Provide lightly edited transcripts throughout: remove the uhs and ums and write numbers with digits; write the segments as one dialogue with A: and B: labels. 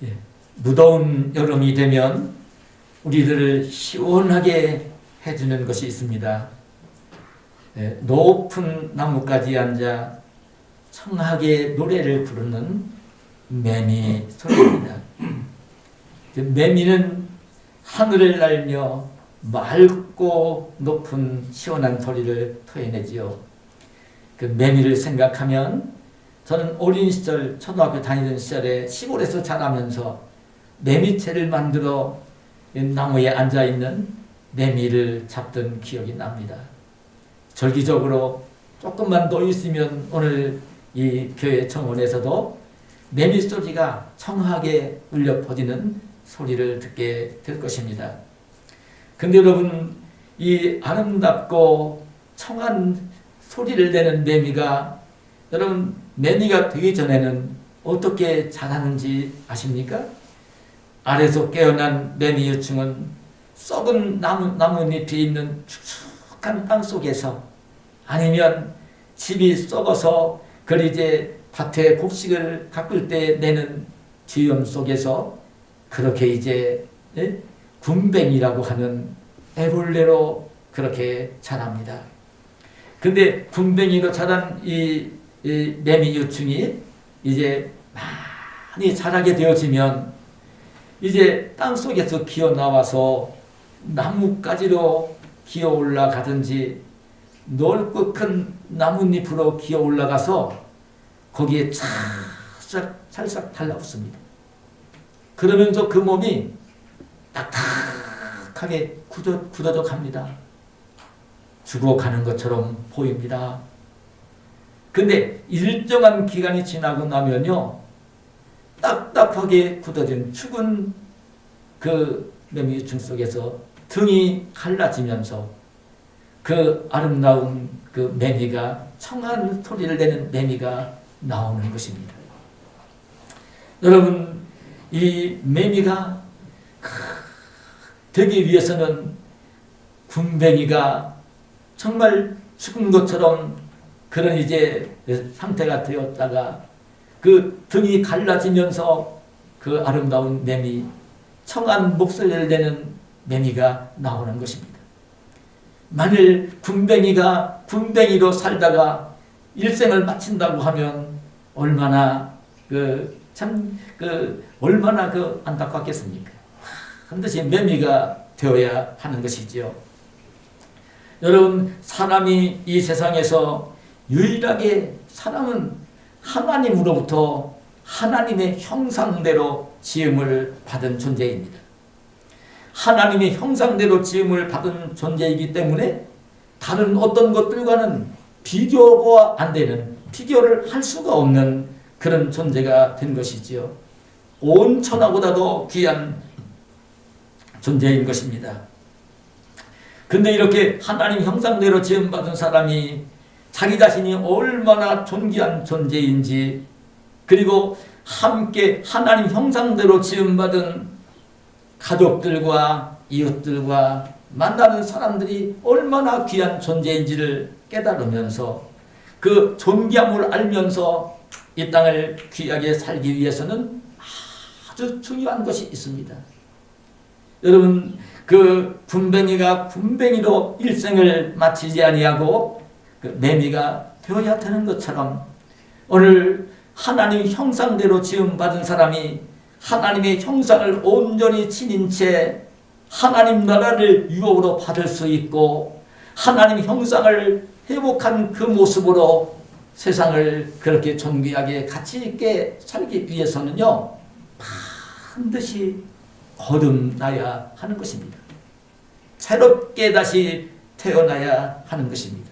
A: 예, 무더운 여름이 되면 우리들을 시원하게 해주는 것이 있습니다. 예, 높은 나무까지 앉아 청하게 노래를 부르는 매미 소리입니다. 매미는 하늘을 날며 맑고 높은 시원한 소리를 토해내지요. 그 매미를 생각하면 저는 어린 시절 초등학교 다니던 시절에 시골에서 자라면서 매미채를 만들어 나무에 앉아있는 매미를 잡던 기억이 납니다. 절기적으로 조금만 더 있으면 오늘 이 교회 정원에서도 매미 소리가 청하게 울려 퍼지는 소리를 듣게 될 것입니다. 근데 여러분, 이 아름답고 청한 소리를 내는 매미가, 여러분, 매미가 되기 전에는 어떻게 자라는지 아십니까? 아래서 깨어난 매미 유충은 썩은 나뭇잎이 있는 축축한 땅 속에서, 아니면 집이 썩어서 그걸 이제 밭에 곡식을 가꿀 때 내는 지엄 속에서 그렇게 이제 군뱅이라고 하는 애벌레로 그렇게 자랍니다. 근데 군뱅이로 자란 이 매미 유충이 이제 많이 자라게 되어지면 이제 땅 속에서 기어 나와서 나뭇가지로 기어 올라가든지 넓고 큰 나뭇잎으로 기어 올라가서 거기에 찰싹 달라붙습니다. 그러면서 그 몸이 딱딱하게 굳어져 갑니다. 죽어가는 것처럼 보입니다. 근데 일정한 기간이 지나고 나면요, 딱딱하게 굳어진 죽은 그 매미유충 속에서 등이 갈라지면서 그 아름다운 그 매미가, 청한 소리를 내는 매미가 나오는 것입니다. 여러분, 이 매미가 되기 위해서는 군뱅이가 정말 죽은 것처럼 그런 이제 상태가 되었다가 그 등이 갈라지면서 그 아름다운 매미, 청한 목소리를 내는 매미가 나오는 것입니다. 만일 군뱅이가 군뱅이로 살다가 일생을 마친다고 하면 얼마나 얼마나 안타깝겠습니까? 반드시 매미가 되어야 하는 것이지요. 여러분, 사람이 이 세상에서 유일하게, 사람은 하나님으로부터 하나님의 형상대로 지음을 받은 존재입니다. 하나님의 형상대로 지음을 받은 존재이기 때문에 다른 어떤 것들과는 비교가 안 되는, 비교를 할 수가 없는 그런 존재가 된 것이지요. 온 천하보다도 귀한 존재인 것입니다. 근데 이렇게 하나님 형상대로 지음받은 사람이 자기 자신이 얼마나 존귀한 존재인지, 그리고 함께 하나님 형상대로 지음받은 가족들과 이웃들과 만나는 사람들이 얼마나 귀한 존재인지를 깨달으면서 그 존귀함을 알면서 이 땅을 귀하게 살기 위해서는 아주 중요한 것이 있습니다. 여러분, 그 군뱅이가 군뱅이로 일생을 마치지 아니하고 그 매미가 되어야 되는 것처럼, 오늘 하나님 형상대로 지음받은 사람이 하나님의 형상을 온전히 지닌 채 하나님 나라를 유업으로 받을 수 있고, 하나님 형상을 회복한 그 모습으로 세상을 그렇게 존귀하게 가치 있게 살기 위해서는요, 반드시 거듭나야 하는 것입니다. 새롭게 다시 태어나야 하는 것입니다.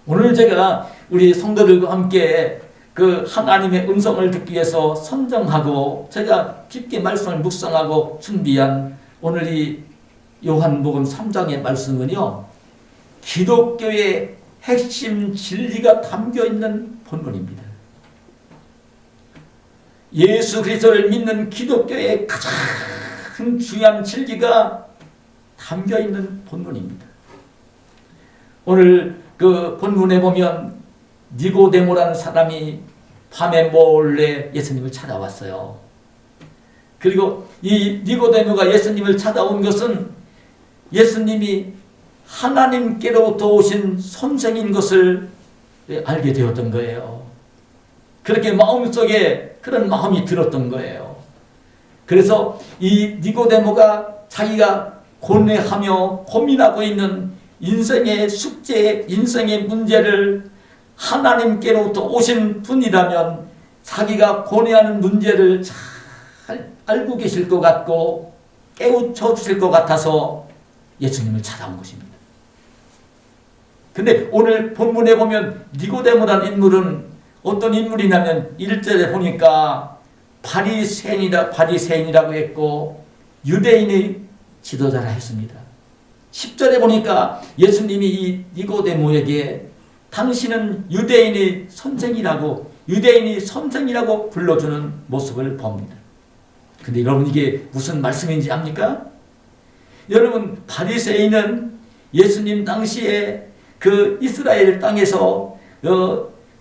A: 오늘 제가 우리 성도들과 함께 그 하나님의 음성을 듣기 위해서 선정하고 제가 깊게 말씀을 묵상하고 준비한 오늘 이 요한복음 3장의 말씀은요, 기독교의 핵심 진리가 담겨있는 본문입니다. 예수 그리스도를 믿는 기독교의 가장 중요한 진리가 담겨있는 본문입니다. 오늘 그 본문에 보면 니고데모라는 사람이 밤에 몰래 예수님을 찾아왔어요. 그리고 이 니고데모가 예수님을 찾아온 것은 예수님이 하나님께로부터 오신 선생인 것을 알게 되었던 거예요. 그렇게 마음속에 그런 마음이 들었던 거예요. 그래서 이 니고데모가 자기가 고뇌하며 고민하고 있는 인생의 숙제, 인생의 문제를 하나님께로부터 오신 분이라면 자기가 고뇌하는 문제를 잘 알고 계실 것 같고 깨우쳐 주실 것 같아서 예수님을 찾아온 것입니다. 근데 오늘 본문에 보면 니고데모라는 인물은 어떤 인물이냐면 1절에 보니까 바리새인이라고 했고 유대인의 지도자라 했습니다. 10절에 보니까 예수님이 이 니고데모에게 당신은 유대인이 선생이라고 불러주는 모습을 봅니다. 근데 여러분 이게 무슨 말씀인지 압니까? 여러분 바리새인은 예수님 당시에 그 이스라엘 땅에서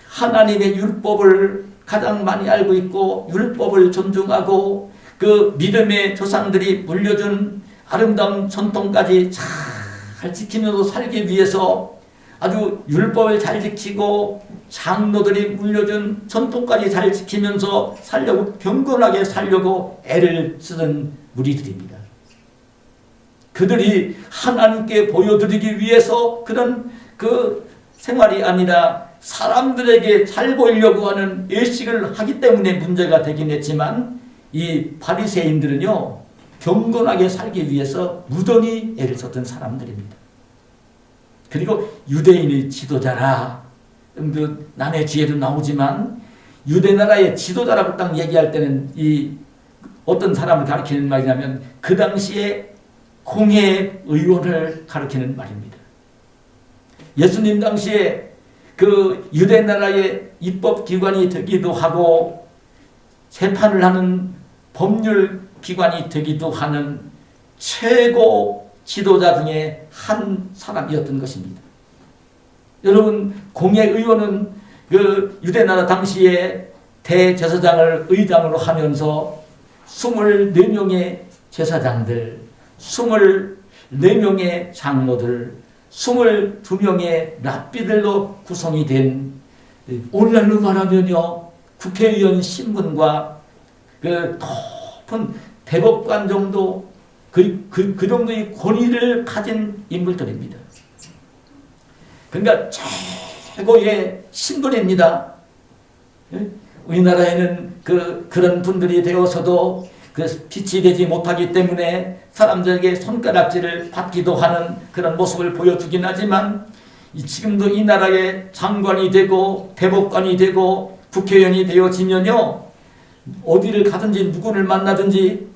A: 하나님의 율법을 가장 많이 알고 있고 율법을 존중하고 그 믿음의 조상들이 물려준 아름다운 전통까지 잘 지키면서 살기 위해서 아주 율법을 잘 지키고 장로들이 물려준 전통까지 잘 지키면서 살려고 경건하게 살려고 애를 쓰는 무리들입니다. 그들이 하나님께 보여드리기 위해서 그런 그 생활이 아니라 사람들에게 잘 보이려고 하는 예식을 하기 때문에 문제가 되긴 했지만 이 바리새인들은요 경건하게 살기 위해서 무던히 애를 썼던 사람들입니다. 그리고 유대인의 지도자라 그 남의 지혜도 나오지만 유대 나라의 지도자라고 딱 얘기할 때는 이 어떤 사람을 가리키는 말이냐면 그 당시에 공회 의원을 가리키는 말입니다. 예수님 당시에 그 유대 나라의 입법기관이 되기도 하고 재판을 하는 법률 기관이 되기도 하는 최고 지도자 중에 한 사람이었던 것입니다. 여러분 공회의원은 그 유대나라 당시에 대제사장을 의장으로 하면서 24명의 제사장들, 24명의 장로들, 22명의 랍비들로 구성이 된 오늘날로 말하면요 국회의원 신분과 그 높은 대법관 정도 그 정도의 권위를 가진 인물들입니다. 그러니까 최고의 신분입니다. 우리나라에는 그런 분들이 되어서도 그 빛이 되지 못하기 때문에 사람들에게 손가락질을 받기도 하는 그런 모습을 보여주긴 하지만 지금도 이 나라의 장관이 되고 대법관이 되고 국회의원이 되어지면요 어디를 가든지 누구를 만나든지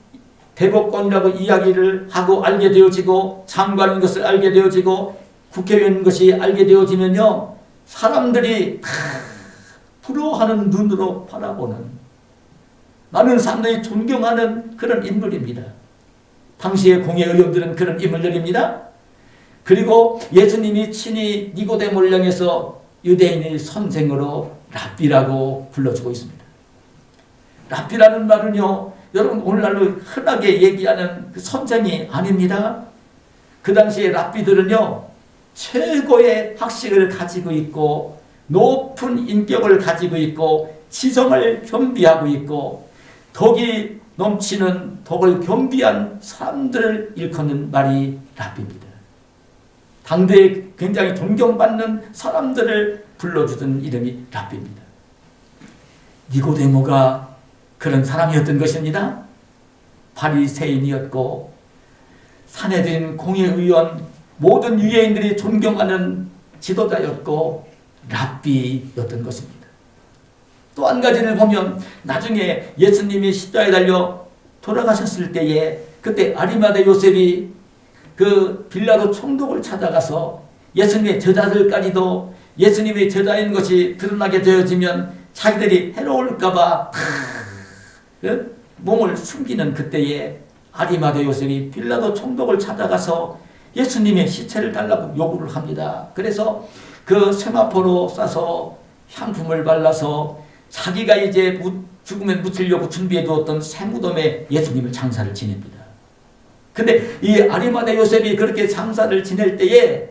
A: 대법관이라고 이야기를 하고 알게 되어지고 장관인 것을 알게 되어지고 국회의원인 것이 알게 되어지면요 사람들이 부러워하는 눈으로 바라보는 많은 사람들이 존경하는 그런 인물입니다. 당시의 공회의원들은 그런 인물들입니다. 그리고 예수님이 친히 니고데모를 향해서 유대인의 선생으로 랍비라고 불러주고 있습니다. 랍비라는 말은요 여러분 오늘날로 흔하게 얘기하는 그 선생이 아닙니다. 그 당시에 랍비들은요 최고의 학식을 가지고 있고 높은 인격을 가지고 있고 지성을 겸비하고 있고 덕이 넘치는 덕을 겸비한 사람들을 일컫는 말이 랍비입니다. 당대에 굉장히 존경받는 사람들을 불러주던 이름이 랍비입니다. 니고데모가 그런 사람이었던 것입니다. 바리새인이었고 사내들인 공회의원 모든 유대인들이 존경하는 지도자였고 랍비였던 것입니다. 또 한 가지를 보면 나중에 예수님이 십자가에 달려 돌아가셨을 때에 그때 아리마대 요셉이 그 빌라도 총독을 찾아가서 예수님의 제자들까지도 예수님의 제자인 것이 드러나게 되어지면 자기들이 해로울까봐 몸을 숨기는 그때에 아리마대 요셉이 빌라도 총독을 찾아가서 예수님의 시체를 달라고 요구를 합니다. 그래서 그 세마포로 싸서 향품을 발라서 자기가 이제 죽음에 묻히려고 준비해 두었던 새무덤에 예수님을 장사를 지냅니다. 근데 이 아리마대 요셉이 그렇게 장사를 지낼 때에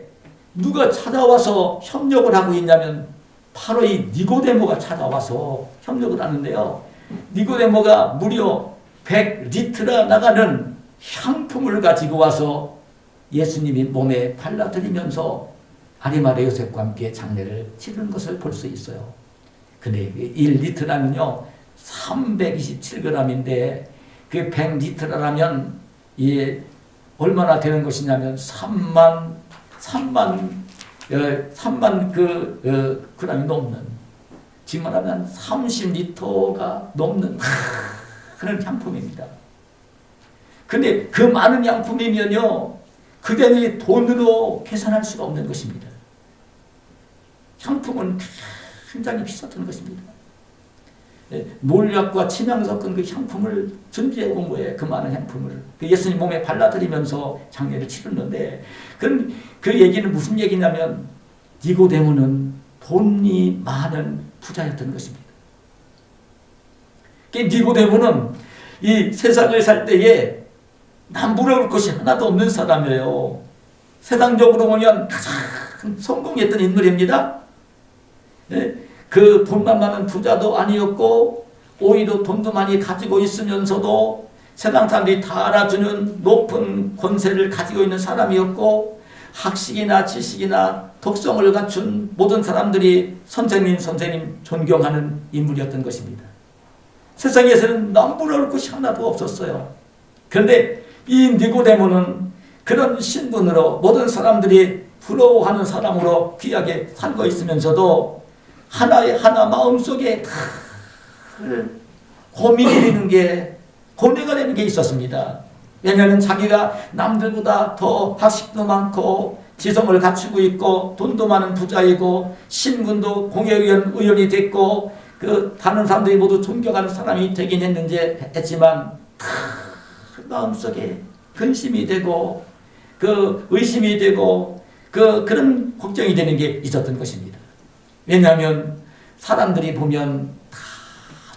A: 누가 찾아와서 협력을 하고 있냐면 바로 이 니고데모가 찾아와서 협력을 하는데요. 니고데모가 무려 100리트라 나가는 향품을 가지고 와서 예수님이 몸에 발라드리면서 아리마대 요셉과 함께 장례를 치르는 것을 볼 수 있어요. 근데 1리트라면요 327g인데 그 100리트라면 이 얼마나 되는 것이냐면 3만 그램이 넘는, 지금 말하면 30리터가 넘는 그런 향품입니다. 근데 그 많은 향품이면요 그대는 돈으로 계산할 수가 없는 것입니다. 향품은 굉장히 비쌌던 것입니다. 몰약과 침향 섞은 그 향품을 준비해 온 거예요. 그 많은 향품을 예수님 몸에 발라드리면서 장례를 치렀는데, 그 얘기는 무슨 얘기냐면 니고데모는 돈이 많은 부자였던 것입니다. 니고데모는 이 세상을 살 때에 남부러울 것이 하나도 없는 사람이에요. 세상적으로 보면 가장 성공했던 인물입니다. 그 돈만 많은 부자도 아니었고 오히려 돈도 많이 가지고 있으면서도 세상 사람들이 다 알아주는 높은 권세를 가지고 있는 사람이었고, 학식이나 지식이나 독성을 갖춘 모든 사람들이 선생님 존경하는 인물이었던 것입니다. 세상에서는 남부러울 것이 하나도 없었어요. 그런데 이 니고데모는 그런 신분으로 모든 사람들이 부러워하는 사람으로 귀하게 살고 있으면서도 하나 마음속에 고민이 되는 게, 고뇌가 되는 게 있었습니다. 왜냐하면 자기가 남들보다 더 학식도 많고 지성을 갖추고 있고 돈도 많은 부자이고 신분도 공회의원 의원이 됐고 그 다른 사람들이 모두 존경하는 사람이 되긴 했지만 마음속에 근심이 되고 그 의심이 되고 그런 걱정이 되는 게 있었던 것입니다. 왜냐하면 사람들이 보면 다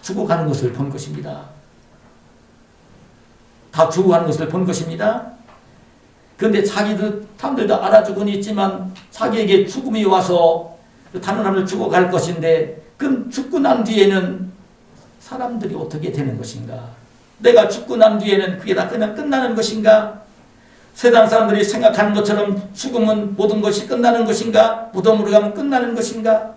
A: 죽어가는 것을 본 것입니다. 다 죽어가는 것을 본 것입니다. 그런데 사람들도 알아주고는 있지만 자기에게 죽음이 와서 다른 사람을 죽어갈 것인데, 그 죽고 난 뒤에는 사람들이 어떻게 되는 것인가? 내가 죽고 난 뒤에는 그게 다 그냥 끝나는 것인가? 세상 사람들이 생각하는 것처럼 죽으면 모든 것이 끝나는 것인가? 무덤으로 가면 끝나는 것인가?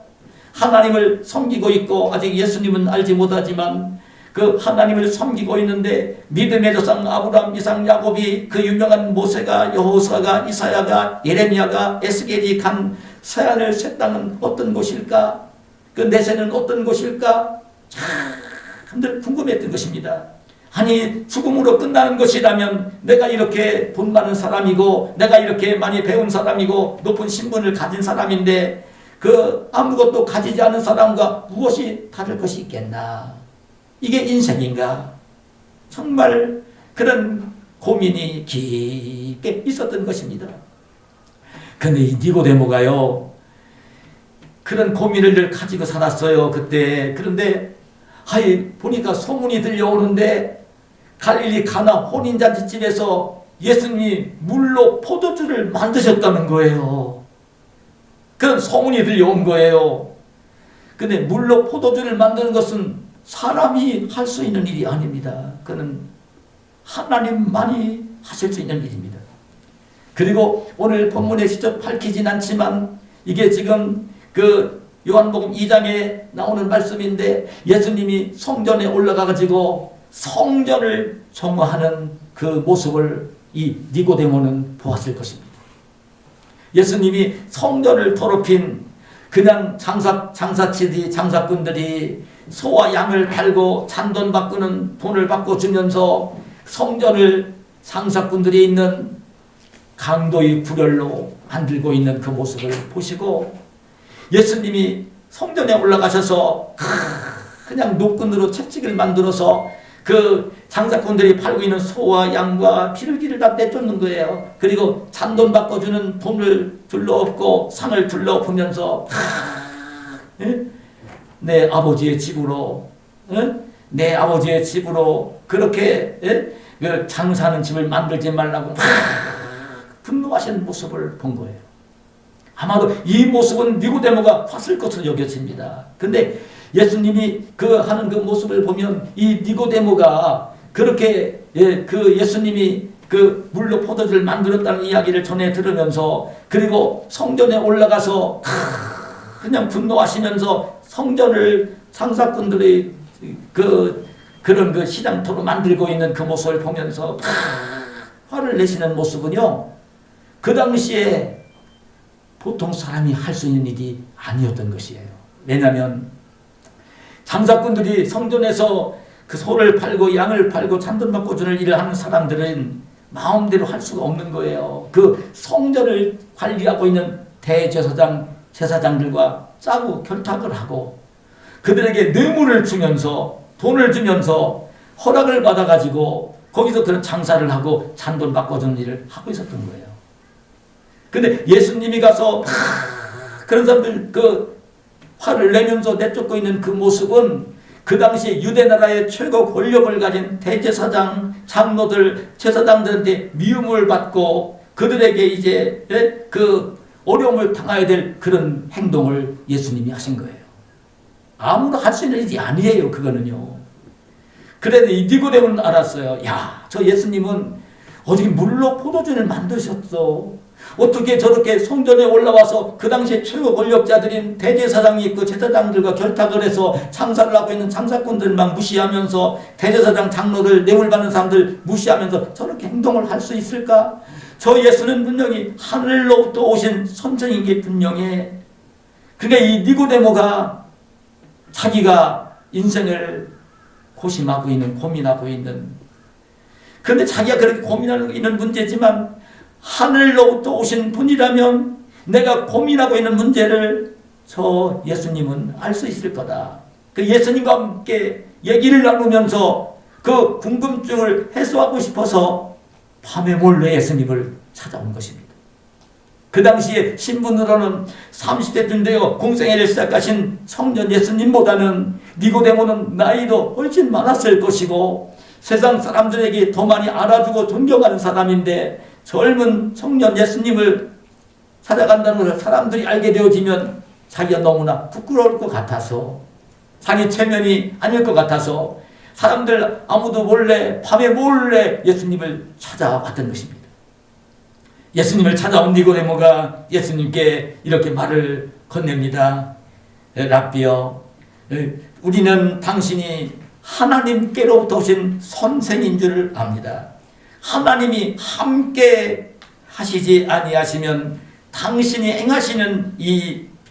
A: 하나님을 섬기고 있고 아직 예수님은 알지 못하지만 그 하나님을 섬기고 있는데 믿음의 조상 아브라함, 이삭, 야곱이 그 유명한 모세가, 여호수아가, 이사야가, 예레미야가, 에스겔이 간 새하늘 새 땅은 어떤 곳일까? 그 내세는 어떤 곳일까? 참 궁금했던 것입니다. 아니 죽음으로 끝나는 것이라면 내가 이렇게 돈 많은 사람이고 내가 이렇게 많이 배운 사람이고 높은 신분을 가진 사람인데 그 아무것도 가지지 않은 사람과 무엇이 다를 것이 있겠나? 이게 인생인가? 정말 그런 고민이 깊게 있었던 것입니다. 근데 이 니고데모가요 그런 고민을 늘 가지고 살았어요 그때. 그런데 보니까 소문이 들려오는데 갈릴리 가나 혼인잔치집에서 예수님이 물로 포도주를 만드셨다는 거예요. 그런 소문이 들려온 거예요. 근데 물로 포도주를 만드는 것은 사람이 할 수 있는 일이 아닙니다. 그는 하나님만이 하실 수 있는 일입니다. 그리고 오늘 본문에 직접 밝히진 않지만 이게 지금 그 요한복음 2장에 나오는 말씀인데 예수님이 성전에 올라가가지고 성전을 정화하는 그 모습을 이 니고데모는 보았을 것입니다. 예수님이 성전을 더럽힌 그냥 장사꾼들이 소와 양을 팔고 잔돈 바꾸는 돈을 받고 주면서 성전을 장사꾼들이 있는 강도의 구렬로 만들고 있는 그 모습을 보시고 예수님이 성전에 올라가셔서 그냥 노끈으로 채찍을 만들어서 그 장사꾼들이 팔고 있는 소와 양과 피를 다 내쫓는 거예요. 그리고 잔돈 바꿔주는 돈을 둘러엎고 상을 둘러엎으면서 내 아버지의 집으로 내 아버지의 집으로 그렇게 그 장사하는 집을 만들지 말라고 막 분노하시는 모습을 본 거예요. 아마도 이 모습은 니고데모가 봤을 것으로 여겨집니다. 근데 예수님이 그 하는 그 모습을 보면 이 니고데모가 그렇게 그 예수님이 그 물로 포도주를 만들었다는 이야기를 전해 들으면서 그리고 성전에 올라가서 그냥 분노하시면서 성전을 상사꾼들의 그런 그 시장터로 만들고 있는 그 모습을 보면서 화를 내시는 모습은요, 그 당시에 보통 사람이 할 수 있는 일이 아니었던 것이에요. 왜냐하면 장사꾼들이 성전에서 그 소를 팔고 양을 팔고 잔돈 받고 주는 일을 하는 사람들은 마음대로 할 수가 없는 거예요. 그 성전을 관리하고 있는 대제사장, 제사장들과 짜고 결탁을 하고 그들에게 뇌물을 주면서 돈을 주면서 허락을 받아가지고 거기서 그런 장사를 하고 잔돈 바꿔주는 일을 하고 있었던 거예요. 근데 예수님이 가서 그런 사람들 그 화를 내면서 내쫓고 있는 그 모습은 그 당시 유대 나라의 최고 권력을 가진 대제사장, 장로들, 제사장들한테 미움을 받고 그들에게 이제 그 어려움을 당해야 될 그런 행동을 예수님이 하신 거예요. 아무나 할 수 있는 일이 아니에요. 그거는요. 그래서 이 니고데모는 알았어요. 야, 저 예수님은 어떻게 물로 포도주를 만드셨어? 어떻게 저렇게 성전에 올라와서 그 당시에 최고 권력자들인 대제사장이 있고 제사장들과 결탁을 해서 장사를 하고 있는 장사꾼들만 무시하면서 대제사장 장로들 뇌물 받는 사람들 무시하면서 저렇게 행동을 할 수 있을까? 저 예수는 분명히 하늘로부터 오신 선생인 게 분명해. 그러니까 이 니고데모가 자기가 인생을 고심하고 있는, 고민하고 있는, 그런데 자기가 그렇게 고민하고 있는 문제지만 하늘로부터 오신 분이라면 내가 고민하고 있는 문제를 저 예수님은 알 수 있을 거다. 그 예수님과 함께 얘기를 나누면서 그 궁금증을 해소하고 싶어서 밤에 몰래 예수님을 찾아온 것입니다. 그 당시에 신분으로는 30대쯤 되어 공생애를 시작하신 청년 예수님보다는 니고데모는 나이도 훨씬 많았을 것이고 세상 사람들에게 더 많이 알아주고 존경하는 사람인데 젊은 청년 예수님을 찾아간다는 것을 사람들이 알게 되어지면 자기가 너무나 부끄러울 것 같아서 자기 체면이 아닐 것 같아서 사람들 아무도 몰래 밤에 몰래 예수님을 찾아왔던 것입니다. 예수님을 찾아온 니고데모가 예수님께 이렇게 말을 건넵니다. 랍비여, 우리는 당신이 하나님께로부터 오신 선생인 줄 압니다. 하나님이 함께 하시지 아니하시면 당신이 행하시는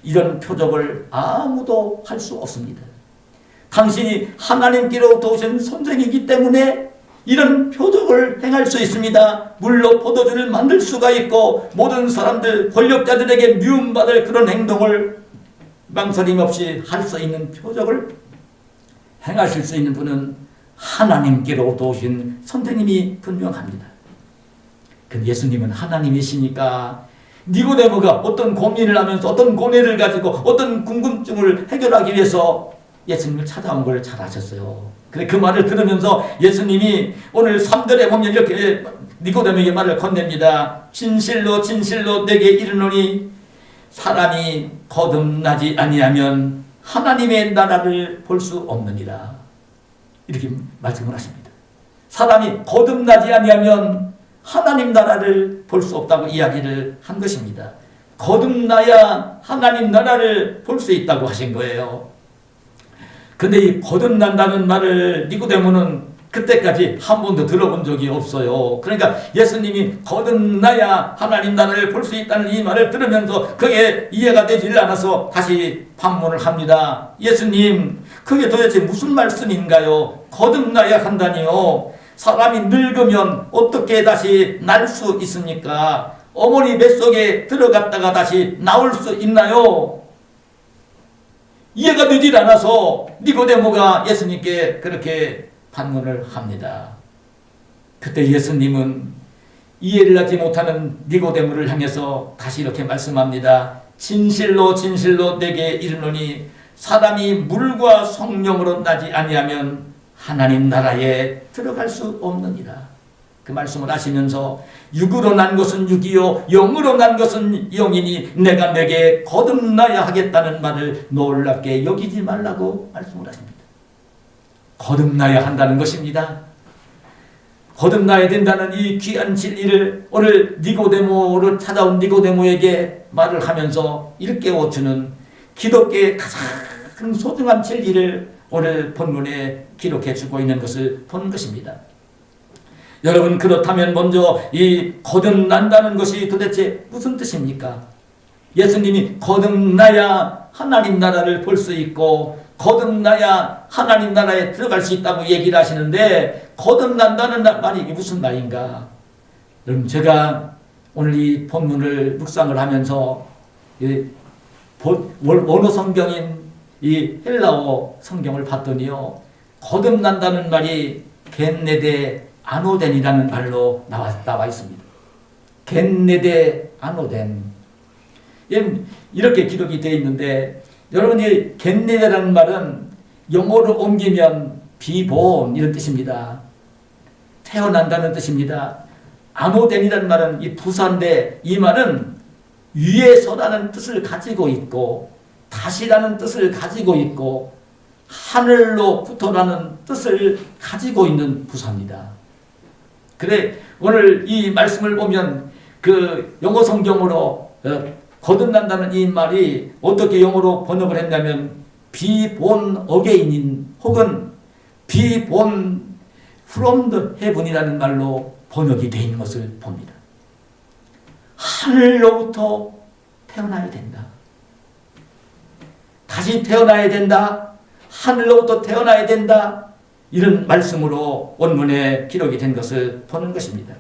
A: 이런 표적을 아무도 할 수 없습니다. 당신이 하나님께로부터 오신 선생이기 때문에 이런 표적을 행할 수 있습니다. 물로 포도주를 만들 수가 있고 모든 사람들, 권력자들에게 미움받을 그런 행동을 망설임 없이 할 수 있는 표적을 행하실 수 있는 분은 하나님께로부터 오신 선생님이 분명합니다. 근데 예수님은 하나님이시니까 니고데모가 어떤 고민을 하면서 어떤 고뇌를 가지고 어떤 궁금증을 해결하기 위해서 예수님을 찾아온 걸 잘 아셨어요. 그래 그 말을 들으면서 예수님이 오늘 3절에 보면 이렇게 니고데모에게 말을 건넵니다. 진실로 진실로 내게 이르노니 사람이 거듭나지 아니하면 하나님의 나라를 볼 수 없느니라. 이렇게 말씀을 하십니다. 사람이 거듭나지 아니하면 하나님 나라를 볼 수 없다고 이야기를 한 것입니다. 거듭나야 하나님 나라를 볼 수 있다고 하신 거예요. 근데 이 거듭난다는 말을 니고데모는 그때까지 한 번도 들어본 적이 없어요. 그러니까 예수님이 거듭나야 하나님 나라를 볼 수 있다는 이 말을 들으면서 그게 이해가 되질 않아서 다시 반문을 합니다. 예수님, 그게 도대체 무슨 말씀인가요? 거듭나야 한다니요. 사람이 늙으면 어떻게 다시 날 수 있습니까? 어머니 뱃속에 들어갔다가 다시 나올 수 있나요? 이해가 되질 않아서 니고데모가 예수님께 그렇게 반문을 합니다. 그때 예수님은 이해를 하지 못하는 니고데모를 향해서 다시 이렇게 말씀합니다. 진실로 진실로 내게 이르노니 사람이 물과 성령으로 나지 아니하면 하나님 나라에 들어갈 수 없느니라. 그 말씀을 하시면서 육으로 난 것은 육이요 영으로 난 것은 영이니 내가 내게 거듭나야 하겠다는 말을 놀랍게 여기지 말라고 말씀을 하십니다. 거듭나야 한다는 것입니다. 거듭나야 된다는 이 귀한 진리를 오늘 니고데모를 찾아온 니고데모에게 말을 하면서 일깨워주는 기독교의 가장 소중한 진리를 오늘 본문에 기록해주고 있는 것을 보는 것입니다. 여러분, 그렇다면 먼저 이 거듭난다는 것이 도대체 무슨 뜻입니까? 예수님이 거듭나야 하나님 나라를 볼 수 있고 거듭나야 하나님 나라에 들어갈 수 있다고 얘기를 하시는데 거듭난다는 말이 무슨 말인가? 여러분, 제가 오늘 이 본문을 묵상을 하면서 원어 성경인 이 헬라어 성경을 봤더니요, 거듭난다는 말이 겐네데 아노덴이라는 말로 나와 있습니다. 겐네데 아노덴, 이렇게 기록이 되어 있는데, 여러분이 겐네데라는 말은 영어로 옮기면 비본 이런 뜻입니다. 태어난다는 뜻입니다. 아노덴이라는 말은 이 부사인데, 이 말은 위에서라는 뜻을 가지고 있고 다시라는 뜻을 가지고 있고 하늘로부터라는 뜻을 가지고 있는 부사입니다. 그래, 오늘 이 말씀을 보면 그 영어 성경으로 거듭난다는 이 말이 어떻게 영어로 번역을 했냐면 be born again인 혹은 be born from the heaven이라는 말로 번역이 되어 있는 것을 봅니다. 하늘로부터 태어나야 된다. 다시 태어나야 된다. 하늘로부터 태어나야 된다. 이런 말씀으로 원문에 기록이 된 것을 보는 것입니다.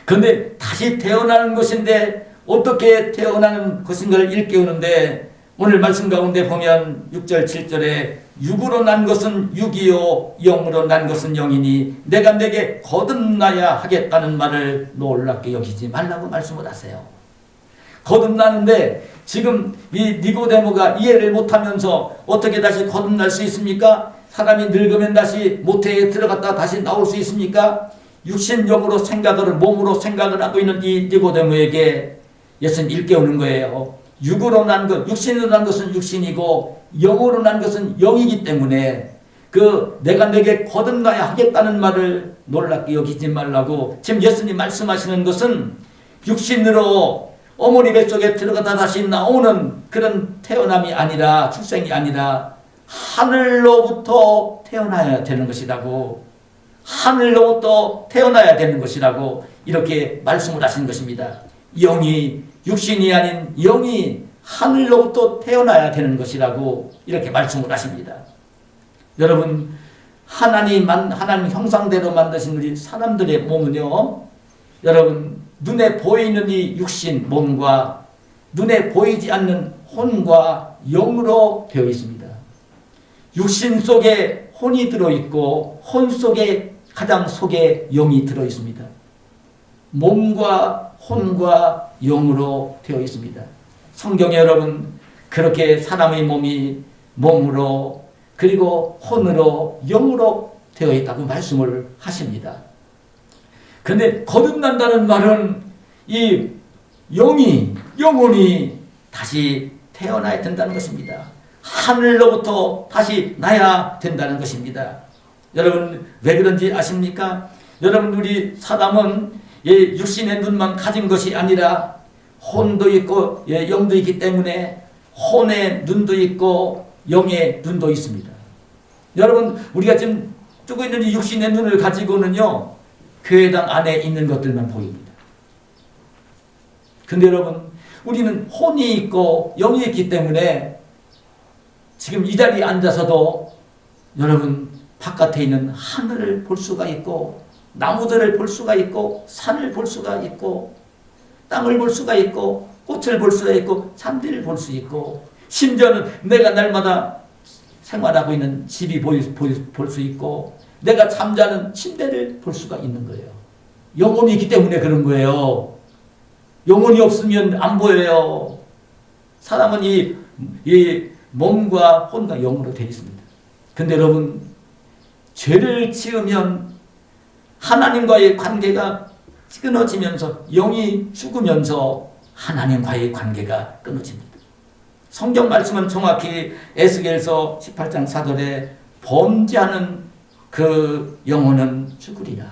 A: 그런데 다시 태어나는 것인데 어떻게 태어나는 것인가를 일깨우는데 오늘 말씀 가운데 보면 6절 7절에 육으로 난 것은 육이요 영으로 난 것은 영이니 내가 내게 거듭나야 하겠다는 말을 놀랍게 여기지 말라고 말씀을 하세요. 거듭나는데 지금 이 니고데모가 이해를 못하면서 어떻게 다시 거듭날 수 있습니까? 사람이 늙으면 다시 모태에 들어갔다 다시 나올 수 있습니까? 육신적으로 생각을 몸으로 생각을 하고 있는 이 니고데모에게 예수님 일깨우는 거예요. 육으로 난 것, 육신으로 난 것은 육신이고 영으로 난 것은 영이기 때문에 그 내가 내게 거듭나야 하겠다는 말을 놀랍게 여기지 말라고 지금 예수님 말씀하시는 것은 육신으로 어머니 뱃속에 들어갔다 다시 나오는 그런 태어남이 아니라 출생이 아니라 하늘로부터 태어나야 되는 것이라고 하늘로부터 태어나야 되는 것이라고 이렇게 말씀을 하신 것입니다. 영이 육신이 아닌 영이 하늘로부터 태어나야 되는 것이라고 이렇게 말씀을 하십니다. 여러분, 하나님 형상대로 만드신 우리 사람들의 몸은요, 여러분 눈에 보이는 이 육신 몸과 눈에 보이지 않는 혼과 영으로 되어 있습니다. 육신 속에 혼이 들어있고 혼 속에 가장 속에 영이 들어있습니다. 몸과 혼과 영으로 되어 있습니다. 성경에 여러분 그렇게 사람의 몸이 몸으로 그리고 혼으로 영으로 되어 있다고 말씀을 하십니다. 그런데 거듭난다는 말은 이 영혼이 다시 태어나야 된다는 것입니다. 하늘로부터 다시 나야 된다는 것입니다. 여러분 왜 그런지 아십니까? 여러분 우리 사람은 육신의 눈만 가진 것이 아니라 혼도 있고 영도 있기 때문에 혼의 눈도 있고 영의 눈도 있습니다. 여러분 우리가 지금 뜨고 있는 이 육신의 눈을 가지고는요 교회당 안에 있는 것들만 보입니다. 근데 여러분 우리는 혼이 있고 영이 있기 때문에 지금 이 자리에 앉아서도 여러분 바깥에 있는 하늘을 볼 수가 있고 나무들을 볼 수가 있고 산을 볼 수가 있고 땅을 볼 수가 있고 꽃을 볼 수가 있고 산들을 볼 수 있고 심지어는 내가 날마다 생활하고 있는 집이 볼 수 있고 내가 잠자는 침대를 볼 수가 있는 거예요. 영혼이 있기 때문에 그런 거예요. 영혼이 없으면 안 보여요. 사람은 이 몸과 혼과 영으로 되어 있습니다. 근데 여러분 죄를 지으면 하나님과의 관계가 끊어지면서 영이 죽으면서 하나님과의 관계가 끊어집니다. 성경 말씀은 정확히 에스겔서 18장 4절에 범죄하는 그 영혼은 죽으리라.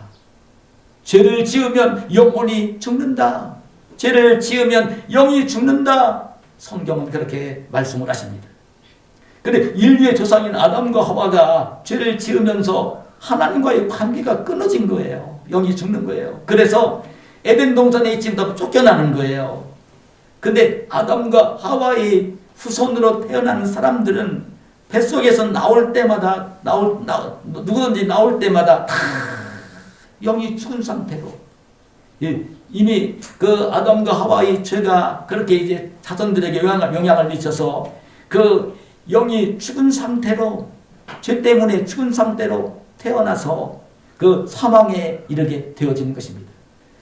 A: 죄를 지으면 영혼이 죽는다. 죄를 지으면 영이 죽는다. 성경은 그렇게 말씀을 하십니다. 그런데 인류의 조상인 아담과 하와가 죄를 지으면서 하나님과의 관계가 끊어진 거예요. 영이 죽는 거예요. 그래서 에덴 동산에 있지부터 쫓겨나는 거예요. 근데 아담과 하와의 후손으로 태어나는 사람들은 뱃속에서 나올 때마다 누구든지 나올 때마다 다 영이 죽은 상태로 이미 그 아담과 하와의 죄가 그렇게 이제 자손들에게 영향을 미쳐서 그 영이 죽은 상태로 죄 때문에 죽은 상태로 태어나서 그 사망에 이르게 되어지는 것입니다.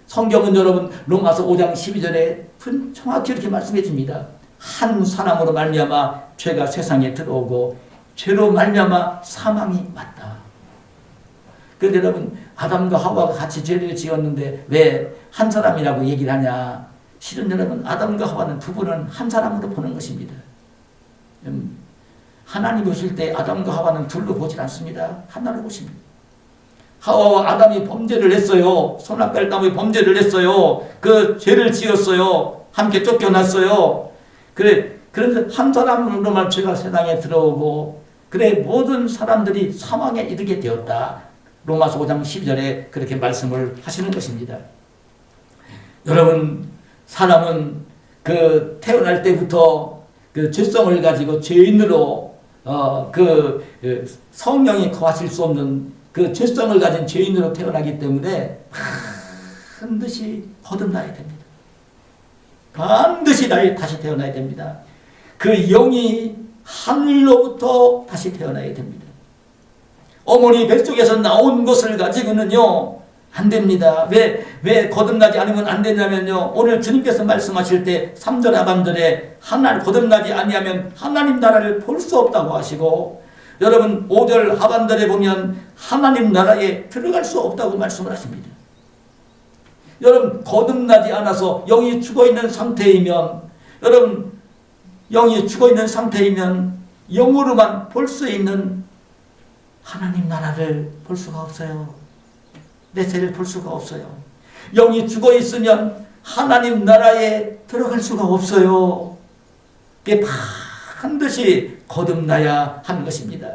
A: 성경은 여러분 로마서 5장 12절에 정확히 이렇게 말씀해 줍니다. 한 사람으로 말미암아 죄가 세상에 들어오고 죄로 말미암아 사망이 왔다. 그런데 여러분 아담과 하와가 같이 죄를 지었는데 왜 한 사람이라고 얘기를 하냐. 실은 여러분 아담과 하와는 두 분은 한 사람으로 보는 것입니다. 하나님 보실 때 아담과 하와는 둘로 보질 않습니다. 하나로 보십니다. 하와와 아담이 범죄를 했어요. 선악과를 따먹어 범죄를 했어요. 그 죄를 지었어요. 함께 쫓겨났어요. 그래서 한 사람으로만 죄가 세상에 들어오고 모든 사람들이 사망에 이르게 되었다. 로마서 5장 12절에 그렇게 말씀을 하시는 것입니다. 여러분 사람은 그 태어날 때부터 그 죄성을 가지고 죄인으로 성령이 거하실 수 없는 그 죄성을 가진 죄인으로 태어나기 때문에 반드시 거듭나야 됩니다. 반드시 다시 태어나야 됩니다. 그 영이 하늘로부터 다시 태어나야 됩니다. 어머니 뱃속에서 나온 것을 가지고는요 안 됩니다. 왜 거듭나지 않으면 안 되냐면요, 오늘 주님께서 말씀하실 때 3절 하반절에 거듭나지 아니하면 하나님 나라를 볼 수 없다고 하시고, 여러분 5절 하반절에 보면 하나님 나라에 들어갈 수 없다고 말씀을 하십니다. 여러분 거듭나지 않아서 영이 죽어있는 상태이면, 여러분 영이 죽어있는 상태이면 영으로만 볼 수 있는 하나님 나라를 볼 수가 없어요. 내세를 볼 수가 없어요. 영이 죽어있으면 하나님 나라에 들어갈 수가 없어요. 그게 반드시 거듭나야 하는 것입니다.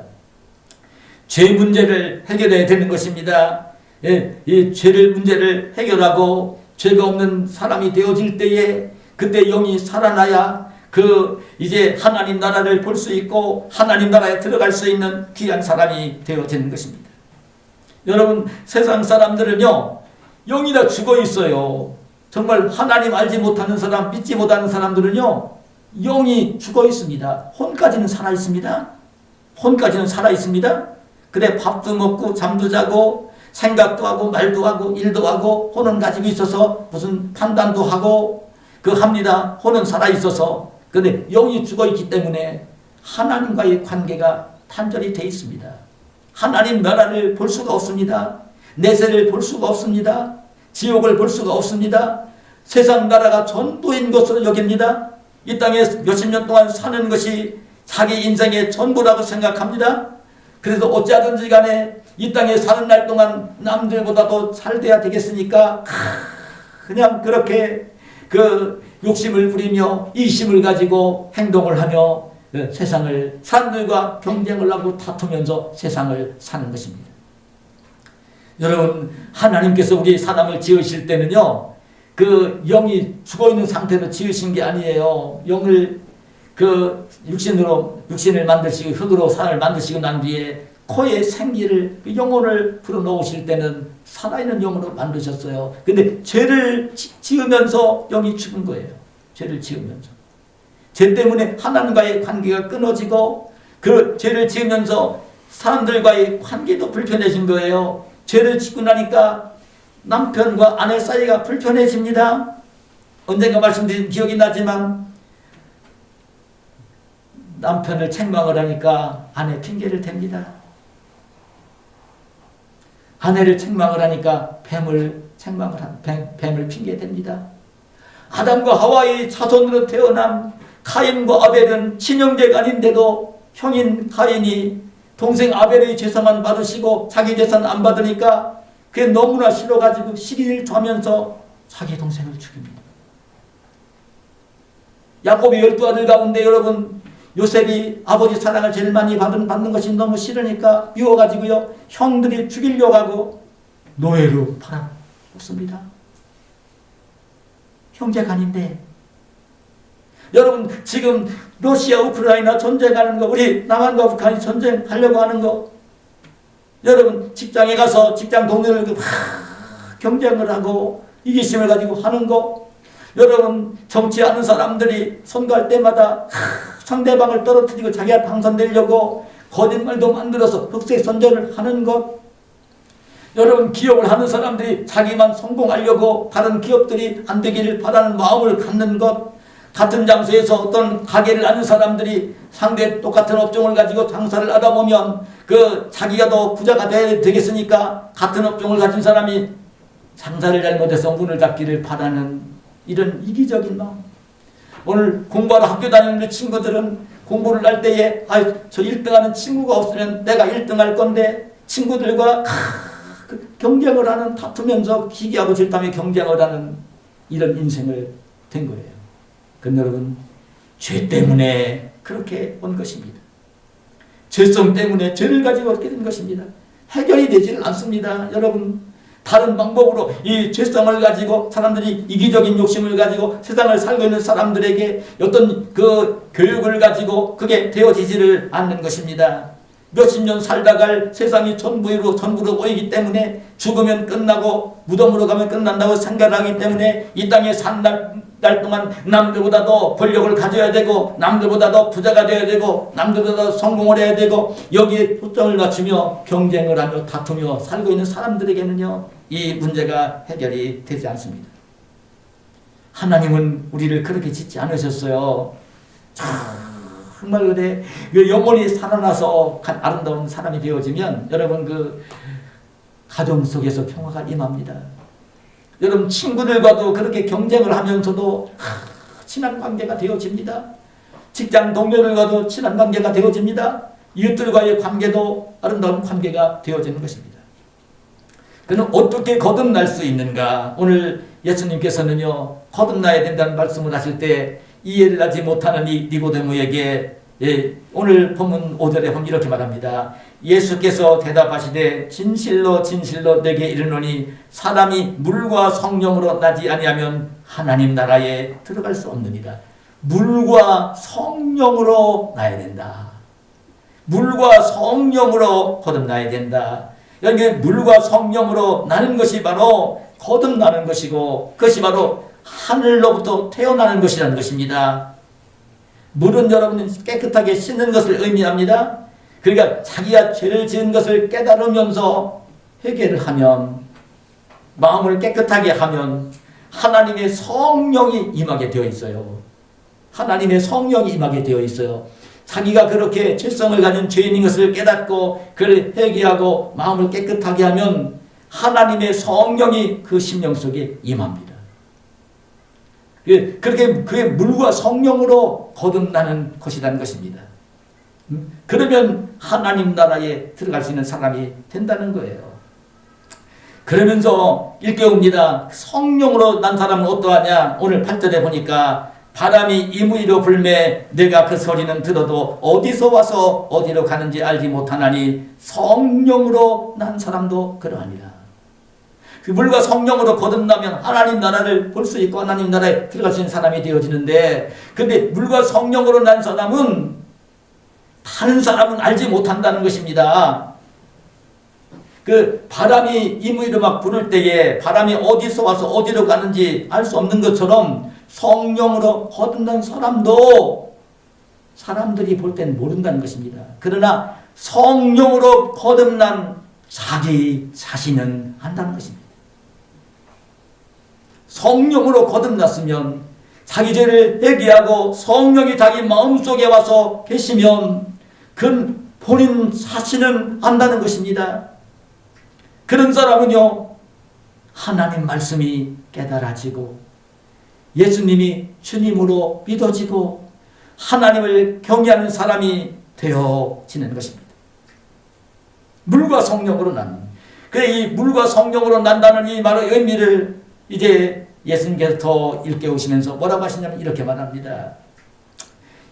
A: 죄 문제를 해결해야 되는 것입니다. 이 죄를 문제를 해결하고 죄가 없는 사람이 되어질 때에 그때 영이 살아나야 이제 하나님 나라를 볼 수 있고 하나님 나라에 들어갈 수 있는 귀한 사람이 되어지는 것입니다. 여러분 세상 사람들은요 영이 다 죽어 있어요. 정말 하나님 알지 못하는 사람, 믿지 못하는 사람들은요 영이 죽어 있습니다. 혼까지는 살아 있습니다. 혼까지는 살아 있습니다. 그래 밥도 먹고 잠도 자고 생각도 하고 말도 하고 일도 하고 혼은 가지고 있어서 무슨 판단도 하고 합니다. 혼은 살아 있어서. 그런데 영이 죽어 있기 때문에 하나님과의 관계가 단절이 되어 있습니다. 하나님 나라를 볼 수가 없습니다. 내세를 볼 수가 없습니다. 지옥을 볼 수가 없습니다. 세상 나라가 전부인 것으로 여깁니다. 이 땅에 몇십 년 동안 사는 것이 자기 인생의 전부라고 생각합니다. 그래서 어찌하든지 간에 이 땅에 사는 날 동안 남들보다도 잘 돼야 되겠으니까 그냥 그렇게 욕심을 부리며 이심을 가지고 행동을 하며 세상을 사람들과 경쟁을 하고 다투면서 세상을 사는 것입니다. 여러분 하나님께서 우리 사람을 지으실 때는요 영이 죽어있는 상태로 지으신 게 아니에요. 영을 육신을 만드시고 흙으로 사람을 만드시고 난 뒤에 코에 생기를 영혼을 불어넣으실 때는 살아있는 영으로 만드셨어요. 근데 죄를 지으면서 영이 죽은 거예요. 죄를 지으면서. 죄 때문에 하나님과의 관계가 끊어지고 죄를 지으면서 사람들과의 관계도 불편해진 거예요. 죄를 짓고 나니까 남편과 아내 사이가 불편해집니다. 언젠가 말씀드린 기억이 나지만 남편을 책망을 하니까 아내 핑계를 댑니다. 아내를 책망을 하니까 뱀을 핑계댑니다. 아담과 하와의 자손으로 태어난 카인과 아벨은 친형제가 아닌데도 형인 카인이 동생 아벨의 제사만 받으시고 자기 제사는 안 받으니까 그게 너무나 싫어가지고 시기질투하면서 자기 동생을 죽입니다. 야곱이 12아들 가운데 여러분 요셉이 아버지 사랑을 제일 많이 받는 것이 너무 싫으니까 미워가지고요 형들이 죽이려고 하고 노예로 팔아먹습니다. 형제가 아닌데 여러분 지금 러시아 우크라이나 전쟁하는 거 우리 남한과 북한이 전쟁하려고 하는 거 여러분 직장에 가서 직장 동료를 막 경쟁을 하고 이기심을 가지고 하는 거 여러분 정치하는 사람들이 선거할 때마다 상대방을 떨어뜨리고 자기가 당선되려고 거짓말도 만들어서 흑색 선전을 하는 것 여러분 기업을 하는 사람들이 자기만 성공하려고 다른 기업들이 안 되기를 바라는 마음을 갖는 것 같은 장소에서 어떤 가게를 하는 사람들이 상대 똑같은 업종을 가지고 장사를 하다 보면 그 자기가 더 부자가 되겠으니까 같은 업종을 가진 사람이 장사를 잘못해서 문을 닫기를 바라는 이런 이기적인 마음. 오늘 공부하러 학교 다니는 친구들은 공부를 할 때에 저 1등하는 친구가 없으면 내가 1등할 건데 친구들과 경쟁을 하는 다투면서 기기하고 질투하며 경쟁을 하는 이런 인생을 된 거예요. 근데 여러분 죄 때문에 그렇게 온 것입니다. 죄성 때문에 죄를 가지고 얻게 된 것입니다. 해결이 되지는 않습니다. 여러분 다른 방법으로 이 죄성을 가지고 사람들이 이기적인 욕심을 가지고 세상을 살고 있는 사람들에게 어떤 그 교육을 가지고 그게 되어지지를 않는 것입니다. 몇십 년 살다갈 세상이 전부로 보이기 때문에 죽으면 끝나고 무덤으로 가면 끝난다고 생각하기 때문에 이 땅에 산 날 동안 남들보다도 권력을 가져야 되고 남들보다도 부자가 되어야 되고 남들보다도 성공을 해야 되고 여기에 초점을 맞추며 경쟁을 하며 다투며 살고 있는 사람들에게는요 이 문제가 해결이 되지 않습니다. 하나님은 우리를 그렇게 짓지 않으셨어요. 정말 그래 영혼이 살아나서 아름다운 사람이 되어지면 여러분 그 가정 속에서 평화가 임합니다. 여러분 친구들과도 그렇게 경쟁을 하면서도 친한 관계가 되어집니다. 직장 동료들과도 친한 관계가 되어집니다. 이웃들과의 관계도 아름다운 관계가 되어지는 것입니다. 그는 어떻게 거듭날 수 있는가? 오늘 예수님께서는요 거듭나야 된다는 말씀을 하실 때 이해를 하지 못하는 이 니고데모에게 오늘 본문 5절에 보면 이렇게 말합니다. 예수께서 대답하시되 진실로 진실로 내게 이르노니 사람이 물과 성령으로 나지 아니하면 하나님 나라에 들어갈 수 없느니라. 물과 성령으로 나야 된다. 물과 성령으로 거듭나야 된다. 여기 물과 성령으로 나는 것이 바로 거듭나는 것이고 그것이 바로 하늘로부터 태어나는 것이라는 것입니다. 물은 여러분 깨끗하게 씻는 것을 의미합니다. 그러니까 자기가 죄를 지은 것을 깨달으면서 회개를 하면 마음을 깨끗하게 하면 하나님의 성령이 임하게 되어 있어요. 하나님의 성령이 임하게 되어 있어요. 자기가 그렇게 죄성을 가진 죄인인 것을 깨닫고 그를 회개하고 마음을 깨끗하게 하면 하나님의 성령이 그 심령 속에 임합니다. 그렇게 그의 물과 성령으로 거듭나는 것이라는 것입니다. 그러면 하나님 나라에 들어갈 수 있는 사람이 된다는 거예요. 그러면서 일깨웁니다. 성령으로 난 사람은 어떠하냐? 오늘 8절에 보니까 바람이 이무이로 불매 내가 그 소리는 들어도 어디서 와서 어디로 가는지 알지 못하나니 성령으로 난 사람도 그러하니라. 그 물과 성령으로 거듭나면 하나님 나라를 볼 수 있고 하나님 나라에 들어갈 수 있는 사람이 되어지는데 근데 물과 성령으로 난 사람은 다른 사람은 알지 못한다는 것입니다. 그 바람이 이무이로 막 부를 때에 바람이 어디서 와서 어디로 가는지 알 수 없는 것처럼 성령으로 거듭난 사람도 사람들이 볼 땐 모른다는 것입니다. 그러나 성령으로 거듭난 자기 자신은 안다는 것입니다. 성령으로 거듭났으면 자기 죄를 회개하고 성령이 자기 마음속에 와서 계시면 그 본인 자신은 안다는 것입니다. 그런 사람은요, 하나님 말씀이 깨달아지고 예수님이 주님으로 믿어지고 하나님을 경외하는 사람이 되어지는 것입니다. 물과 성령으로 난다. 그래, 이 물과 성령으로 난다는 이 말의 의미를 이제 예수님께서 더 일깨우시면서 뭐라고 하시냐면 이렇게 말합니다.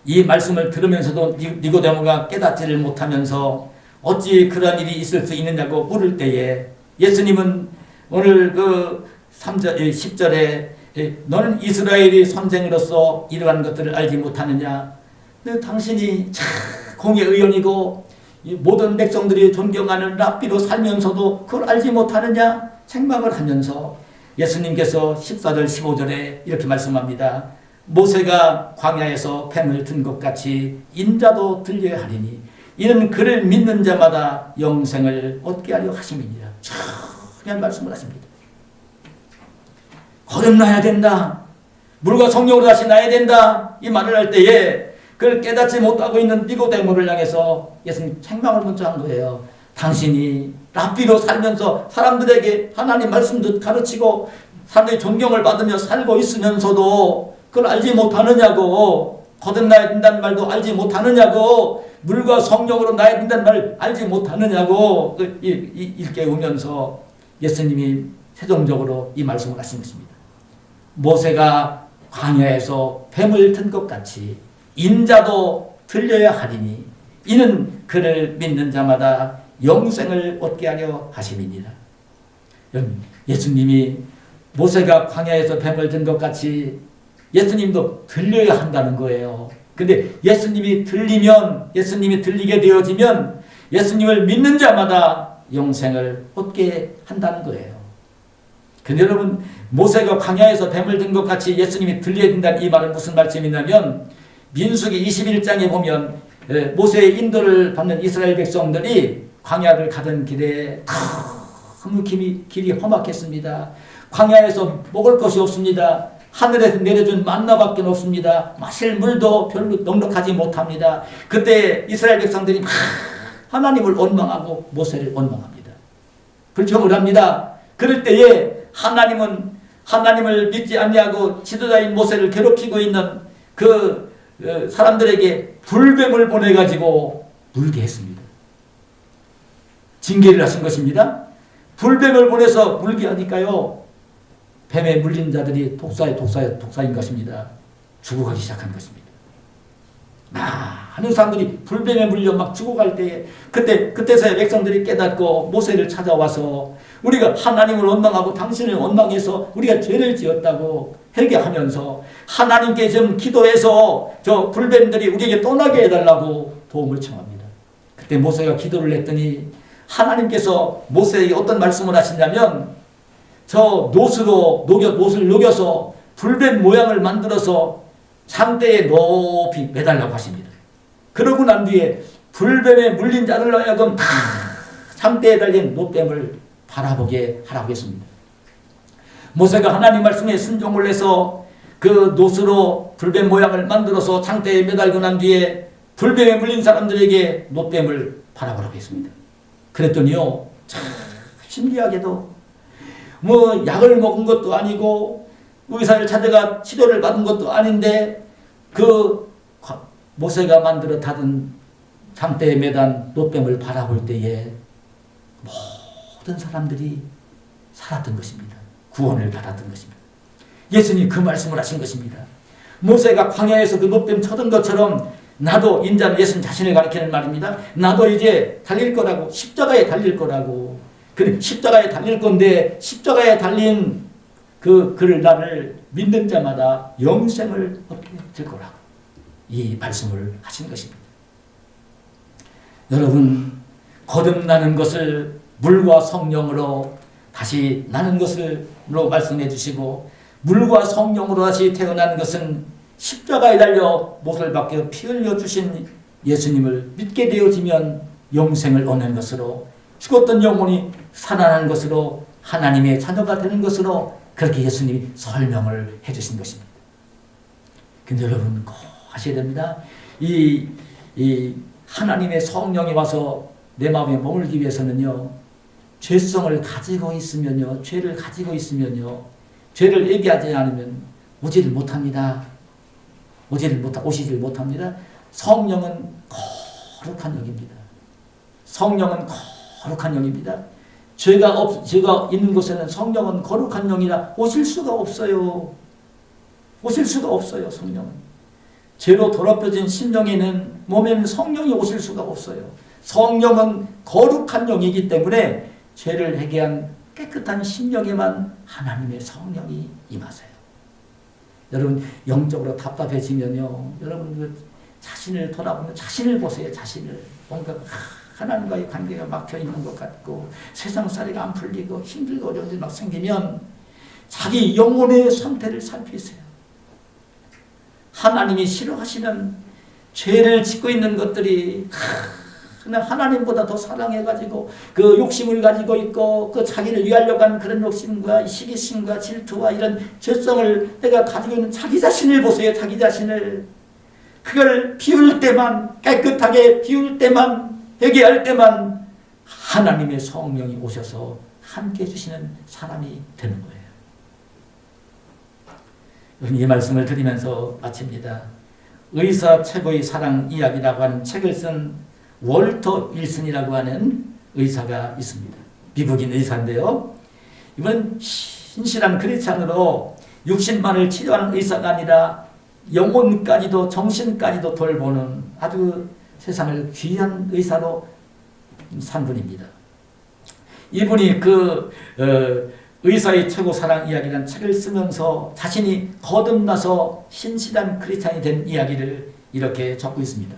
A: 이 말씀을 들으면서도 니고데모가 깨닫지를 못하면서 어찌 그런 일이 있을 수 있느냐고 물을 때에 예수님은 오늘 그 3절, 10절에 너는 이스라엘의 선생으로서 이러한 것들을 알지 못하느냐. 당신이 참 공의 의원이고 모든 백성들이 존경하는 랍비로 살면서도 그걸 알지 못하느냐 생각을 하면서 예수님께서 14절 15절에 이렇게 말씀합니다. 모세가 광야에서 뱀을 든 것 같이 인자도 들려야 하리니 이는 그를 믿는 자마다 영생을 얻게 하려 하심이니라. 그냥 말씀을 하십니다. 거듭나야 된다. 물과 성령으로 다시 나야 된다. 이 말을 할 때에 그걸 깨닫지 못하고 있는 니고데모를 향해서 예수님 책망을 먼저 한 거예요. 당신이 랍비로 살면서 사람들에게 하나님 말씀도 가르치고 사람들이 존경을 받으며 살고 있으면서도 그걸 알지 못하느냐고, 거듭나야 된다는 말도 알지 못하느냐고, 물과 성령으로 나야 된다는 말을 알지 못하느냐고 일깨우면서 예수님이 최종적으로 이 말씀을 하신 것입니다. 모세가 광야에서 뱀을 든 것 같이 인자도 들려야 하리니 이는 그를 믿는 자마다 영생을 얻게 하려 하심이니라. 예수님이 모세가 광야에서 뱀을 든 것 같이 예수님도 들려야 한다는 거예요. 근데 예수님이 들리게 되어지면 예수님을 믿는 자마다 영생을 얻게 한다는 거예요. 근데 여러분, 모세가 광야에서 뱀을 든 것 같이 예수님이 들려야 된다는 이 말은 무슨 말씀이냐면 민수기 21장에 보면 모세의 인도를 받는 이스라엘 백성들이 광야를 가던 길에 너무 길이 험악했습니다. 광야에서 먹을 것이 없습니다. 하늘에서 내려준 만나밖에 없습니다. 마실 물도 별로 넉넉하지 못합니다. 그때 이스라엘 백성들이 하나님을 원망하고 모세를 원망합니다. 불평을 합니다. 그럴 때에 하나님을 믿지 아니하고 지도자인 모세를 괴롭히고 있는 그 사람들에게 불뱀을 보내가지고 물게 했습니다. 징계를 하신 것입니다. 불뱀을 보내서 물게 하니까요, 뱀에 물린 자들이 독사인 것입니다. 죽어가기 시작한 것입니다. 많은 사람들이 불뱀에 물려 막 죽어갈 때에 그때서야 백성들이 깨닫고 모세를 찾아와서 우리가 하나님을 원망하고 당신을 원망해서 우리가 죄를 지었다고 회개하면서 하나님께 좀 기도해서 저 불뱀들이 우리에게 떠나게 해달라고 도움을 청합니다. 그때 모세가 기도를 했더니 하나님께서 모세에게 어떤 말씀을 하시냐면 저 못을 녹여서 불뱀 모양을 만들어서 장대에 높이 매달라고 하십니다. 그러고 난 뒤에 불뱀에 물린 자를 하여금 다 장대에 달린 노뱀을 바라보게 하라고 했습니다. 모세가 하나님 말씀에 순종을 해서 그 노스로 불뱀 모양을 만들어서 장대에 매달고 난 뒤에 불뱀에 물린 사람들에게 노뱀을 바라보라고 했습니다. 그랬더니요, 참 신기하게도 약을 먹은 것도 아니고 의사를 찾아가 치료를 받은 것도 아닌데 그 모세가 만들어 닫은 장대에 매단 노뱀을 바라볼 때에 모든 사람들이 살았던 것입니다. 구원을 받았던 것입니다. 예수님 그 말씀을 하신 것입니다. 모세가 광야에서 그 노뱀 쳐든 것처럼 나도, 인자는 예수님 자신을 가리키는 말입니다. 나도 이제 달릴 거라고, 십자가에 달릴 거라고. 그래, 십자가에 달릴 건데 십자가에 달린 그를 나를 믿는 자마다 영생을 얻게 될 거라고 이 말씀을 하신 것입니다. 여러분, 거듭나는 것을 물과 성령으로 다시 나는 것으로 말씀해 주시고, 물과 성령으로 다시 태어나는 것은 십자가에 달려 못을 박혀 피 흘려 주신 예수님을 믿게 되어지면 영생을 얻는 것으로, 죽었던 영혼이 살아나는 것으로, 하나님의 자녀가 되는 것으로 그렇게 예수님이 설명을 해 주신 것입니다. 근데 여러분 꼭 하셔야 됩니다. 이 하나님의 성령이 와서 내 마음에 머물기 위해서는요, 죄성을 가지고 있으면요, 죄를 가지고 있으면요, 죄를 얘기하지 않으면 오지를 못합니다. 오시질 못합니다. 성령은 거룩한 영입니다. 성령은 거룩한 영입니다. 죄가 있는 곳에는 성령은 거룩한 영이라 오실 수가 없어요. 오실 수가 없어요, 성령은. 죄로 더럽혀진 심령에는, 몸에는 성령이 오실 수가 없어요. 성령은 거룩한 영이기 때문에 죄를 회개한 깨끗한 심령에만 하나님의 성령이 임하세요. 여러분, 영적으로 답답해지면요, 여러분 자신을 돌아보면 자신을 보세요. 자신을. 뭔가 하나님과의 관계가 막혀 있는 것 같고 세상살이가 안 풀리고 힘들고 어려운 일이 막 생기면 자기 영혼의 상태를 살피세요. 하나님이 싫어하시는 죄를 짓고 있는 것들이 그냥 하나님보다 더 사랑해가지고 그 욕심을 가지고 있고 그 자기를 위하려고 하는 그런 욕심과 시기심과 질투와 이런 죄성을 내가 가지고 있는 자기 자신을 보세요. 자기 자신을. 그걸 비울 때만, 깨끗하게 비울 때만, 회개할 때만 하나님의 성령이 오셔서 함께 해주시는 사람이 되는 거예요. 이 말씀을 드리면서 마칩니다. 의사 최고의 사랑 이야기라고 하는 책을 쓴 월터 윌슨이라고 하는 의사가 있습니다. 미국인 의사인데요. 이번 신실한 크리스찬으로 육신만을 치료하는 의사가 아니라 영혼까지도 정신까지도 돌보는 아주 세상을 귀한 의사로 산 분입니다. 이분이 의사의 최고 사랑 이야기라는 책을 쓰면서 자신이 거듭나서 신실한 크리스찬이 된 이야기를 이렇게 적고 있습니다.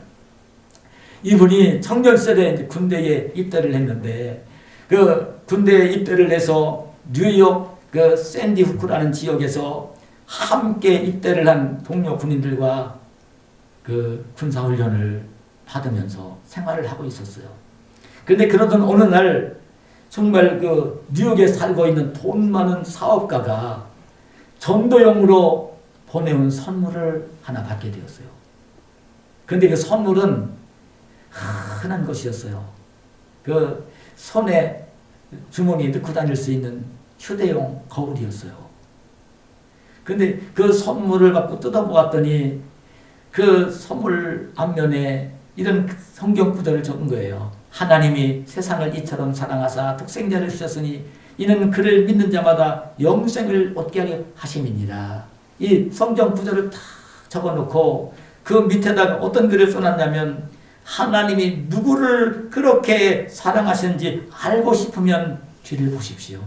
A: 이분이 청년 시절에 군대에 입대를 했는데 그 군대에 입대를 해서 뉴욕 샌디 후크라는 지역에서 함께 입대를 한 동료 군인들과 군사훈련을 받으면서 생활을 하고 있었어요. 그런데 그러던 어느 날 정말 뉴욕에 살고 있는 돈 많은 사업가가 전도용으로 보내온 선물을 하나 받게 되었어요. 그런데 그 선물은 흔한 것이었어요. 손에 주머니에 넣고 다닐 수 있는 휴대용 거울이었어요. 그런데 그 선물을 갖고 뜯어보았더니 그 선물 앞면에 이런 성경 구절을 적은 거예요. 하나님이 세상을 이처럼 사랑하사 독생자를 주셨으니 이는 그를 믿는 자마다 영생을 얻게 하려 하심이니라. 이 성경 구절을 다 적어놓고 그 밑에다가 어떤 글을 써놨냐면 하나님이 누구를 그렇게 사랑하시는지 알고 싶으면 뒤를 보십시오.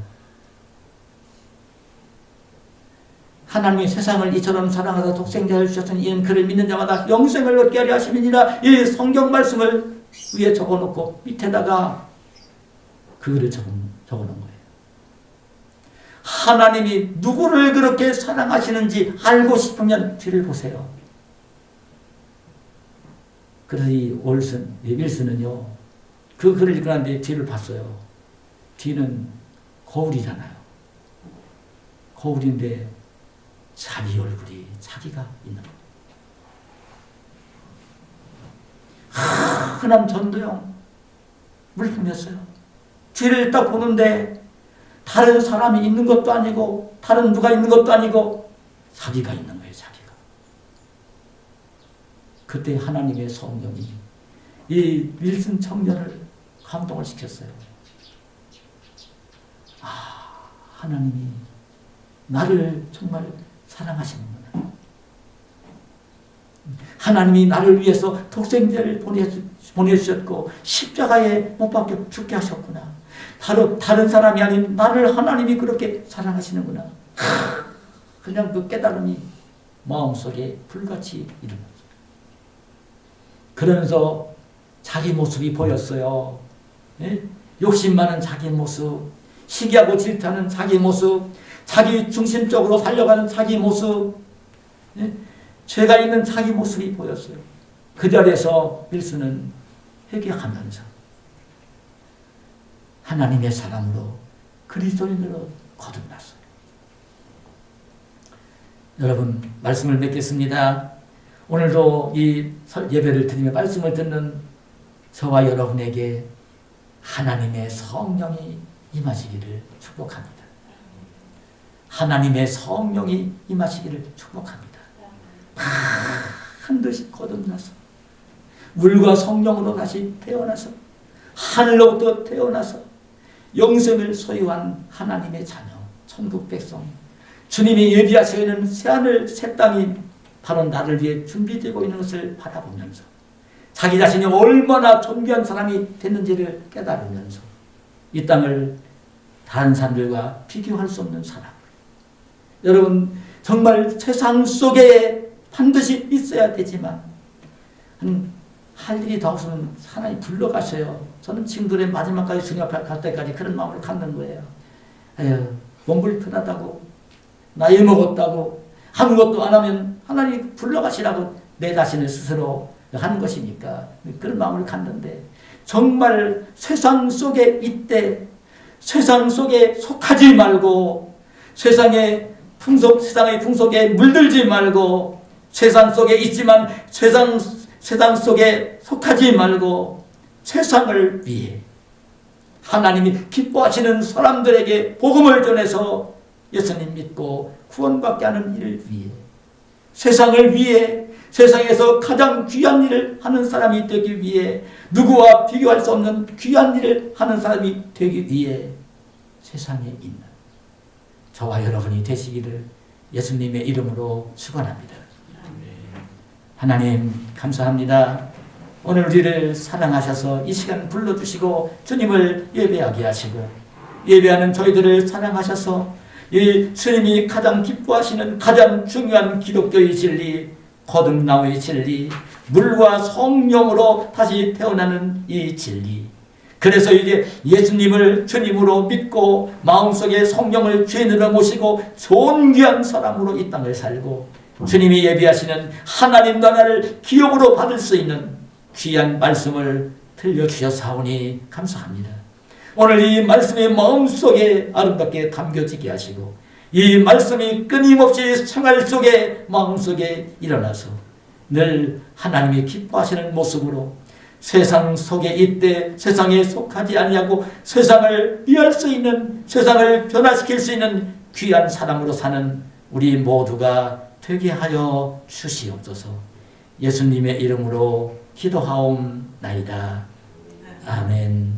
A: 하나님이 세상을 이처럼 사랑하사 독생자를 주셨으니 이는 그를 믿는 자마다 영생을 얻게 하려 하심이니라. 이 성경 말씀을 위에 적어놓고 밑에다가 그 글을 적어놓은 거예요. 하나님이 누구를 그렇게 사랑하시는지 알고 싶으면 뒤를 보세요. 그래서 이 윌슨은요, 그 글을 읽고 난 뒤에 뒤를 봤어요. 뒤는 거울이잖아요. 거울인데 자기 얼굴이 자기가 있는 거예요. 흔한 전도용 물품이었어요. 뒤를 딱 보는데 다른 사람이 있는 것도 아니고 다른 누가 있는 것도 아니고 자기가 있는 거예요. 자기가. 그때 하나님의 성령이 이 윌슨 청년을 감동을 시켰어요. 하나님이 나를 정말 사랑하시는구나. 하나님이 나를 위해서 독생자를 보내주셨고 십자가에 못 박혀 죽게 하셨구나. 다른 사람이 아닌 나를 하나님이 그렇게 사랑하시는구나. 그냥 그 깨달음이 마음속에 불같이 일어났어요. 그러면서 자기 모습이 보였어요. 예? 욕심 많은 자기 모습, 시기하고 질투하는 자기 모습, 자기 중심적으로 살려가는 자기 모습, 예? 죄가 있는 자기 모습이 보였어요. 그 자리에서 윌슨은 회개하면서 하나님의 사람으로 그리스도인으로 거듭났어요. 여러분, 말씀을 맺겠습니다. 오늘도 이 예배를 드리며 말씀을 듣는 저와 여러분에게 하나님의 성령이 임하시기를 축복합니다. 하나님의 성령이 임하시기를 축복합니다. 반드시 거듭나서 물과 성령으로 다시 태어나서 하늘로부터 태어나서 영생을 소유한 하나님의 자녀, 천국 백성, 주님이 예비하시고 있는 새하늘 새 땅이 바로 나를 위해 준비되고 있는 것을 바라보면서 자기 자신이 얼마나 존귀한 사람이 됐는지를 깨달으면서 이 땅을 다른 사람들과 비교할 수 없는 사람, 여러분 정말 세상 속에 반드시 있어야 되지만 할 일이 더 없으면 하나님 불러가셔요. 저는 친구들의 마지막까지 주님 앞에 갈 때까지 그런 마음을 갖는 거예요. 아유, 몸불편하다고 나이 먹었다고 아무것도 안 하면 하나님 불러가시라고 내 자신을 스스로 하는 것이니까 그런 마음을 갖는데, 정말 세상 속에 있되 세상 속에 속하지 말고 세상의 풍속에 물들지 말고 세상 속에 있지만 세상 속에 속하지 말고 세상을 위해 하나님이 기뻐하시는 사람들에게 복음을 전해서 예수님 믿고 구원받게 하는 일을 위해, 세상을 위해 세상에서 가장 귀한 일을 하는 사람이 되기 위해, 누구와 비교할 수 없는 귀한 일을 하는 사람이 되기 위해 세상에 있는 저와 여러분이 되시기를 예수님의 이름으로 축원합니다. 하나님 감사합니다. 오늘 우리를 사랑하셔서 이 시간 불러주시고 주님을 예배하게 하시고, 예배하는 저희들을 사랑하셔서 이 주님이 가장 기뻐하시는 가장 중요한 기독교의 진리, 거듭남의 진리, 물과 성령으로 다시 태어나는 이 진리, 그래서 이제 예수님을 주님으로 믿고 마음속에 성령을 주인으로 모시고 존귀한 사람으로 이 땅을 살고 주님이 예비하시는 하나님 나라를 기업으로 받을 수 있는 귀한 말씀을 들려주셔사오니 감사합니다. 오늘 이 말씀이 마음속에 아름답게 담겨지게 하시고 이 말씀이 끊임없이 생활 속에 마음속에 일어나서 늘 하나님이 기뻐하시는 모습으로 세상 속에 있되 세상에 속하지 아니하고 세상을 이해할 수 있는, 세상을 변화시킬 수 있는 귀한 사람으로 사는 우리 모두가 되게 하여 주시옵소서. 예수님의 이름으로 기도하옵나이다. 아멘.